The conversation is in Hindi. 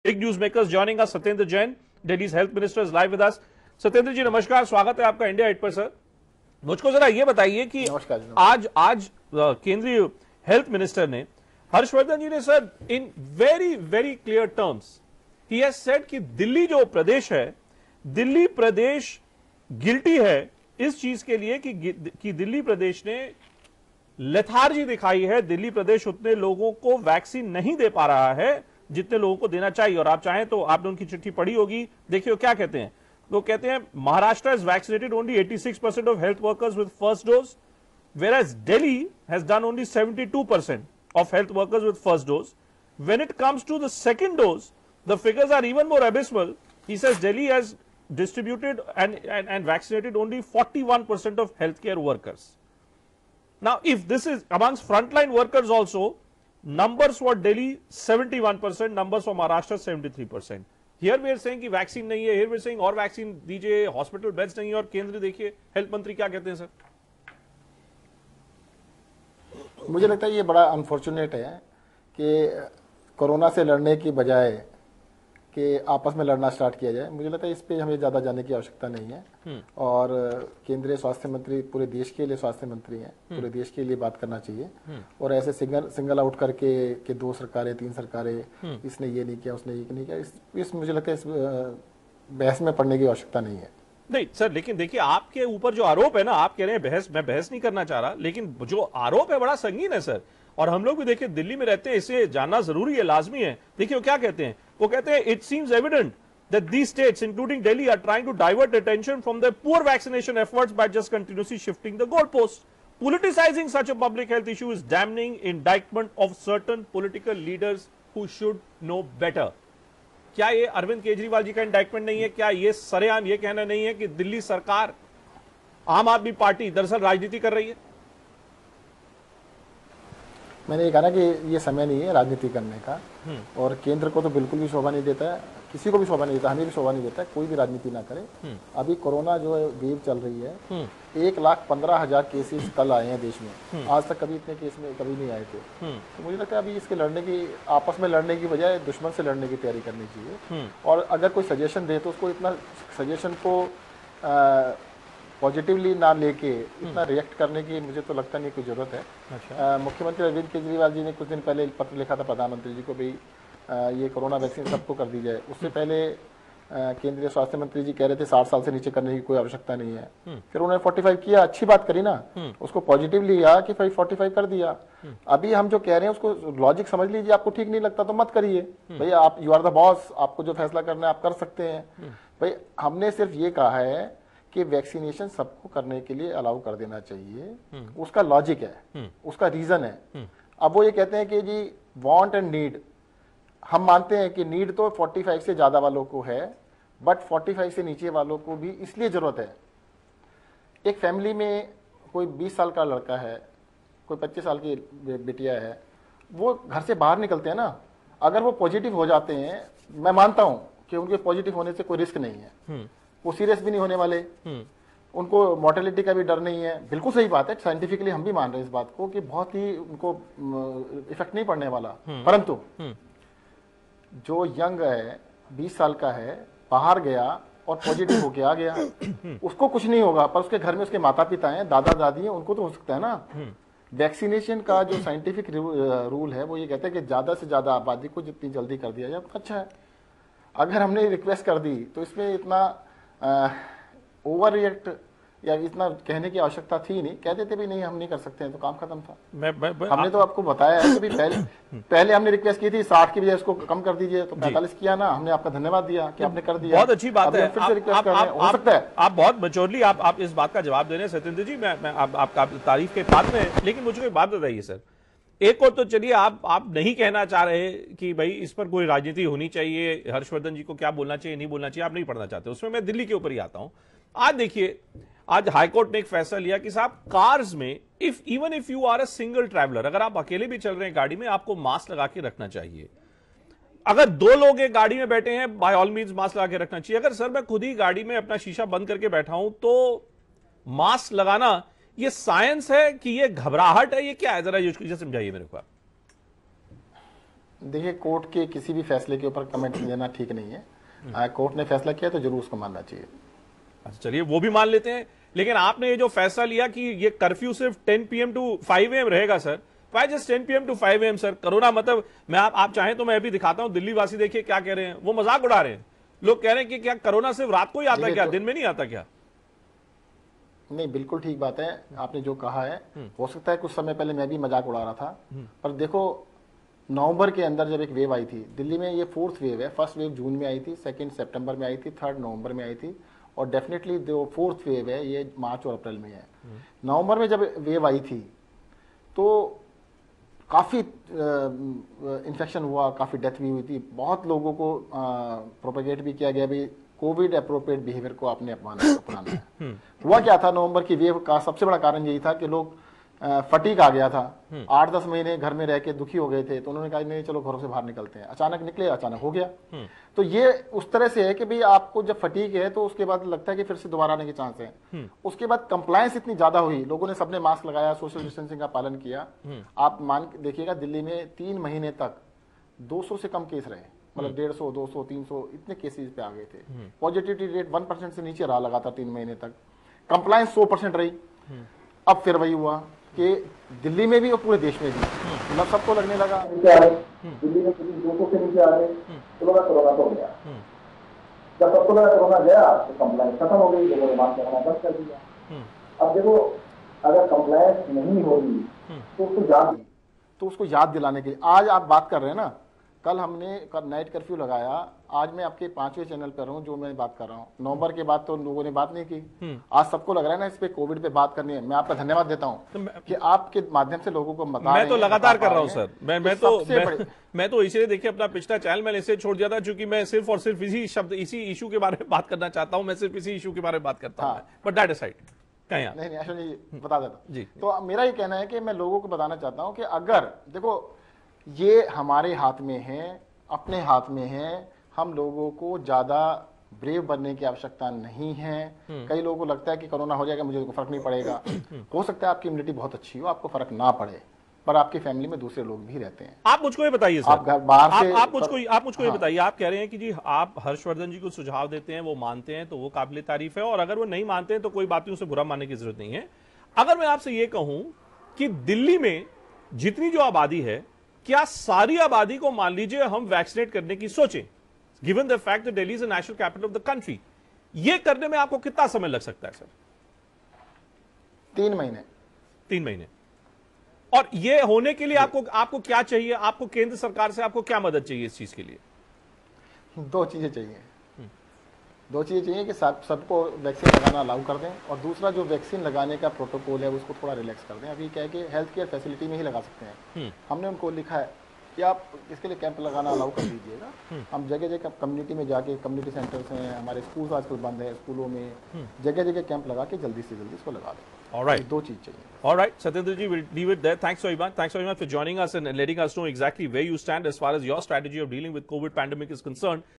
Big news makers joining us. Satyendra Jain, Delhi's health minister, is live with us. Satyendra जी नमस्कार, स्वागत है आपका इंडिया 8 पर। सर मुझको जरा ये बताइए कि आज केंद्रीय हेल्थ मिनिस्टर ने हर्षवर्धन जी ने sir in very very clear terms he has said कि दिल्ली जो प्रदेश है, दिल्ली प्रदेश गिल्टी है इस चीज के लिए कि दिल्ली प्रदेश ने लेथार्जी दिखाई है। दिल्ली प्रदेश उतने लोगों को वैक्सीन नहीं दे पा रहा है जितने लोगों को देना चाहिए। और आप चाहें तो आपने उनकी चिट्ठी पढ़ी होगी, देखिए क्या कहते हैं। वो कहते हैं Maharashtra has vaccinated only 86% of health workers with first dose, whereas Delhi has done only 72% of health workers with first dose. When it comes to the second dose, the figures are even more abysmal. He says Delhi has distributed and vaccinated only 41% of healthcare workers. Now, if this is amongst frontline workers also, numbers for Delhi 71%, numbers for Maharashtra 73%. Here we are saying कि वैक्सीन नहीं है, here we are saying और वैक्सीन दीजिए, हॉस्पिटल बेड्स नहीं है, और केंद्र देखिए हेल्थ मंत्री क्या कहते हैं। सर मुझे लगता है ये बड़ा अनफॉर्चुनेट है कि कोरोना से लड़ने की बजाय कि आपस में लड़ना स्टार्ट किया जाए। मुझे लगता है इस पे हमें ज्यादा जाने की आवश्यकता नहीं है। और केंद्रीय स्वास्थ्य मंत्री पूरे देश के लिए स्वास्थ्य मंत्री हैं, पूरे देश के लिए बात करना चाहिए। और ऐसे सिंगल आउट करके कि 2 सरकारें 3 सरकारें, इसने ये नहीं किया उसने ये नहीं किया, इस मुझे लगता है इस बहस में पड़ने की आवश्यकता नहीं है। नहीं सर, लेकिन देखिए आपके ऊपर जो आरोप है ना, आप कह रहे हैं बहस, मैं बहस नहीं करना चाह रहा, लेकिन जो आरोप है बड़ा संगीन है सर। और हम लोग भी देखिए दिल्ली में रहते हैं, इसे जानना जरूरी है, लाजमी है। देखिए वो क्या कहते हैं, वो कहते हैं it seems evident that these states including Delhi are trying to divert attention from their poor vaccination efforts by just continuously shifting the goalposts. Politicizing such a public health issue is damning indictment of certain political leaders who should know better. क्या ये अरविंद केजरीवाल जी का इंडाइटमेंट नहीं है? क्या ये सरेआम ये कहना नहीं है कि दिल्ली सरकार, आम आदमी पार्टी दरअसल राजनीति कर रही है? मैंने ये कहा ना कि ये समय नहीं है राजनीति करने का, और केंद्र को तो बिल्कुल भी शोभा नहीं देता है, किसी को भी शोभा नहीं देता, हमें भी शोभा नहीं देता है, कोई भी राजनीति ना करे। अभी कोरोना जो है वेव चल रही है, 1,15,000 केसेस कल आए हैं देश में, आज तक कभी इतने केस में कभी नहीं आए थे। तो मुझे लगता है अभी इसके लड़ने की, आपस में लड़ने की बजाय दुश्मन से लड़ने की तैयारी करनी चाहिए। और अगर कोई सजेशन दे तो उसको इतना सजेशन को पॉजिटिवली ना लेके इतना रिएक्ट करने की मुझे तो लगता नहीं कोई जरूरत है। अच्छा। मुख्यमंत्री अरविंद केजरीवाल जी ने कुछ दिन पहले पत्र लिखा था प्रधानमंत्री जी को, भी ये कोरोना वैक्सीन सबको कर दी जाए। उससे पहले केंद्रीय स्वास्थ्य मंत्री जी कह रहे थे 60 साल से नीचे करने की कोई आवश्यकता नहीं है। फिर उन्होंने 45 किया, अच्छी बात करी ना, उसको पॉजिटिवली लिया कि भाई 45 कर दिया। अभी हम जो कह रहे हैं उसको लॉजिक समझ लीजिए, आपको ठीक नहीं लगता तो मत करिए भैया, आप यू आर द बॉस, आपको जो फैसला करना है आप कर सकते हैं। भाई हमने सिर्फ ये कहा है कि वैक्सीनेशन सबको करने के लिए अलाउ कर देना चाहिए, उसका लॉजिक है, उसका रीजन है। अब वो ये कहते हैं कि जी वांट एंड नीड, हम मानते हैं कि नीड तो 45 से ज्यादा वालों को है, बट 45 से नीचे वालों को भी इसलिए जरूरत है। एक फैमिली में कोई 20 साल का लड़का है, कोई 25 साल की बेटिया है, वो घर से बाहर निकलते हैं ना, अगर वो पॉजिटिव हो जाते हैं, मैं मानता हूं कि उनके पॉजिटिव होने से कोई रिस्क नहीं है, वो सीरियस भी नहीं होने वाले, उनको मोर्टेलिटी का भी डर नहीं है। बिल्कुल सही बात है, साइंटिफिकली हम भी मान रहे हैं इस बात को कि बहुत ही उनको इफेक्ट नहीं पड़ने वाला। परंतु जो यंग है, 20 साल का है, बाहर गया और पॉजिटिव होके आ गया, उसको कुछ नहीं होगा, पर उसके घर में उसके माता पिता हैं, दादा दादी हैं, उनको तो हो सकता है ना। वैक्सीनेशन का जो साइंटिफिक रूल है वो ये कहता है कि ज्यादा से ज्यादा आबादी को जितनी जल्दी कर दिया जाए अच्छा है। अगर हमने रिक्वेस्ट कर दी तो इसमें इतना ओवर रिएक्ट या इतना कहने की आवश्यकता थी नहीं, कह देते भी नहीं हम नहीं कर सकते हैं तो काम खत्म था। हमने तो आपको बताया है कि पहले हमने रिक्वेस्ट की थी 60 की बजाय इसको कम कर दीजिए, तो 45 किया ना, हमने आपका धन्यवाद दिया कि आपने कर दिया। बहुत अच्छी बात है, फिर से रिक्वेस्ट कर रहे हैं, हो सकता है आप बहुत मैच्योरली आप इस बात का जवाब दे रहे हैं सत्येंद्र जी, मैं आपका तारीफ के बाद में। लेकिन मुझे एक बात बताइए सर, एक और तो चलिए आप नहीं कहना चाह रहे कि भाई इस पर कोई राजनीति होनी चाहिए, हर्षवर्धन जी को क्या बोलना चाहिए नहीं बोलना चाहिए, आप नहीं पढ़ना चाहते, उसमें मैं दिल्ली के ऊपर ही आता हूं। आज देखिए, आज हाईकोर्ट ने एक फैसला लिया कि साहब कार्स में even if you are a single traveller, अगर आप अकेले भी चल रहे हैं गाड़ी में, आपको मास्क लगा के रखना चाहिए। अगर 2 लोग एक गाड़ी में बैठे हैं, बाय ऑल मीन्स मास्क लगा के रखना चाहिए। अगर सर मैं खुद ही गाड़ी में अपना शीशा बंद करके बैठा हूं तो मास्क लगाना ये साइंस है कि ये घबराहट है, ये क्या है, जरा ये समझाइए मेरे को। देखिए, कोर्ट के किसी भी फैसले के ऊपर कमेंट देना ठीक नहीं है। कोर्ट ने फैसला किया तो जरूर उसको मानना चाहिए। अच्छा, चलिए वो भी मान लेते हैं, लेकिन आपने ये जो फैसला लिया कि ये कर्फ्यू सिर्फ 10 PM टू 5 AM रहेगा sir, why just 10 PM to 5 AM sir? Corona मतलब मैं आप चाहें तो मैं अभी दिखाता हूं, दिल्ली वासी देखिए क्या कह रहे हैं, वो मजाक उड़ा रहे हैं। लोग कह रहे हैं कि क्या कोरोना सिर्फ रात को ही आता है क्या, दिन में नहीं आता क्या? नहीं, बिल्कुल ठीक बात है आपने जो कहा है। हो सकता है कुछ समय पहले मैं भी मजाक उड़ा रहा था, पर देखो नवंबर के अंदर जब एक वेव आई थी दिल्ली में, ये 4th वेव है। फर्स्ट वेव जून में आई थी, 2 सितंबर में आई थी, 3 नवंबर में आई थी, और डेफिनेटली जो 4th वेव है ये मार्च और अप्रैल में है। नवंबर में जब वेव आई थी तो काफ़ी इन्फेक्शन हुआ, काफ़ी डेथ भी हुई थी, बहुत लोगों को प्रोपेगेट भी किया गया भी कोविड अप्रोप्रिएट बिहेवियर को आपने अपनाना है। हुआ क्या था, नवंबर की वेव का सबसे बड़ा कारण यही था कि लोग फटीक आ गया था, 8-10 महीने घर में रह के दुखी हो गए थे, तो उन्होंने कहा नहीं चलो घरों से बाहर निकलते हैं। अचानक निकले, अचानक हो गया। तो ये उस तरह से है कि भाई आपको जब फटीक है तो उसके बाद लगता है कि फिर से दोबारा आने के चांस है। उसके बाद कंप्लायंस इतनी ज्यादा हुई, लोगों ने सबने मास्क लगाया, सोशल डिस्टेंसिंग का पालन किया। आप मान देखिएगा दिल्ली में 3 महीने तक 200 से कम केस रहे, मतलब 150, 200, 300 इतने केसेस पे आ गए थे। पॉजिटिविटी रेट 1% से नीचे रहा लगातार 3 महीने तक। कंप्लायंस 100% रही। अब फिर वही हुआ कि दिल्ली में भी और पूरे देश में भी मतलब सबको लगने लगा दिल्ली में 200 से नीचे आ गए तो लगा कोरोना तो हो गया। जब सबको लगा कोरोना गया तो कंप्लायंस खत्म हो गई, लोगों ने मास्क लगाना बंद कर दिया। अब देखो, अगर कंप्लायंस नहीं होगी तो उसको याद दिलाने के लिए आज आप बात कर रहे हैं ना, कल हमने नाइट कर्फ्यू लगाया, आज मैं आपके 5वें चैनल पर हूं जो मैं बात कर रहा हूं। नवंबर के बाद तो लोगों ने बात नहीं की, आज सबको लग रहा है ना इस पे कोविड पे बात करनी है। मैं आपका धन्यवाद देता हूं कि आपके माध्यम से लोगों को बता रहे हैं। मैं तो लगातार कर रहा हूं सर, मैं तो इसलिए देखिए अपना पिछला चैनल मैंने इसे छोड़ दिया था क्योंकि मैं सिर्फ और सिर्फ इसी इशू के बारे में बात करना चाहता हूं। मैं सिर्फ इसी इशू के बारे में बात करता हूं, बट दैट असाइड नहीं अश्विन जी बता देता जी। तो मेरा ये कहना है कि मैं लोगों को बताना चाहता हूं कि अगर देखो ये हमारे हाथ में है, अपने हाथ में है, हम लोगों को ज्यादा ब्रेव बनने की आवश्यकता नहीं है। कई लोगों को लगता है कि कोरोना हो जाएगा मुझे फर्क नहीं पड़ेगा। हो सकता है आपकी इम्यूनिटी बहुत अच्छी हो, आपको फर्क ना पड़े, पर आपकी फैमिली में दूसरे लोग भी रहते हैं। आप मुझको ये बताइए सर, आप बाहर से आप मुझको ये बताइए, आप कह रहे हैं कि जी आप हर्षवर्धन जी को सुझाव देते हैं, वो मानते हैं तो वो काबिल तारीफ है, और अगर वो नहीं मानते हैं तो कोई बात नहीं, उसे बुरा मानने की जरूरत नहीं है। अगर मैं आपसे ये कहूं कि दिल्ली में जितनी जो आबादी है, क्या सारी आबादी को मान लीजिए हम वैक्सीनेट करने की सोचें, given the fact that Delhi is the national capital of the country, ये करने में आपको कितना समय लग सकता है सर? 3 महीने। 3 महीने। और ये होने के लिए आपको क्या चाहिए? आपको केंद्र सरकार से आपको क्या मदद चाहिए इस चीज के लिए? 2 चीजें चाहिए। 2 चीजें चाहिए कि सबको वैक्सीन लगाना अलाउ कर दें, और दूसरा जो वैक्सीन लगाने का प्रोटोकॉल है उसको थोड़ा रिलैक्स कर दें। अभी क्या है कि हेल्थ केयर फैसिलिटी में ही लगा सकते हैं। हमने उनको लिखा है कि आप इसके लिए कैंप लगाना अलाउ कर दीजिएगा। हम जगह जगह कम्युनिटी में जाके, कम्युनिटी सेंटर्स हैं हमारे, स्कूल आजकल बंद है, स्कूलों में जगह जगह कैंप लगा के जल्दी से जल्दी इसको लगा दें। All right. 2 चीज चाहिए। All right, Satyendra ji, we'll leave it there. Thanks very much. Thanks very much for joining us and letting us know exactly where you stand as far as your strategy of dealing with COVID pandemic is concerned.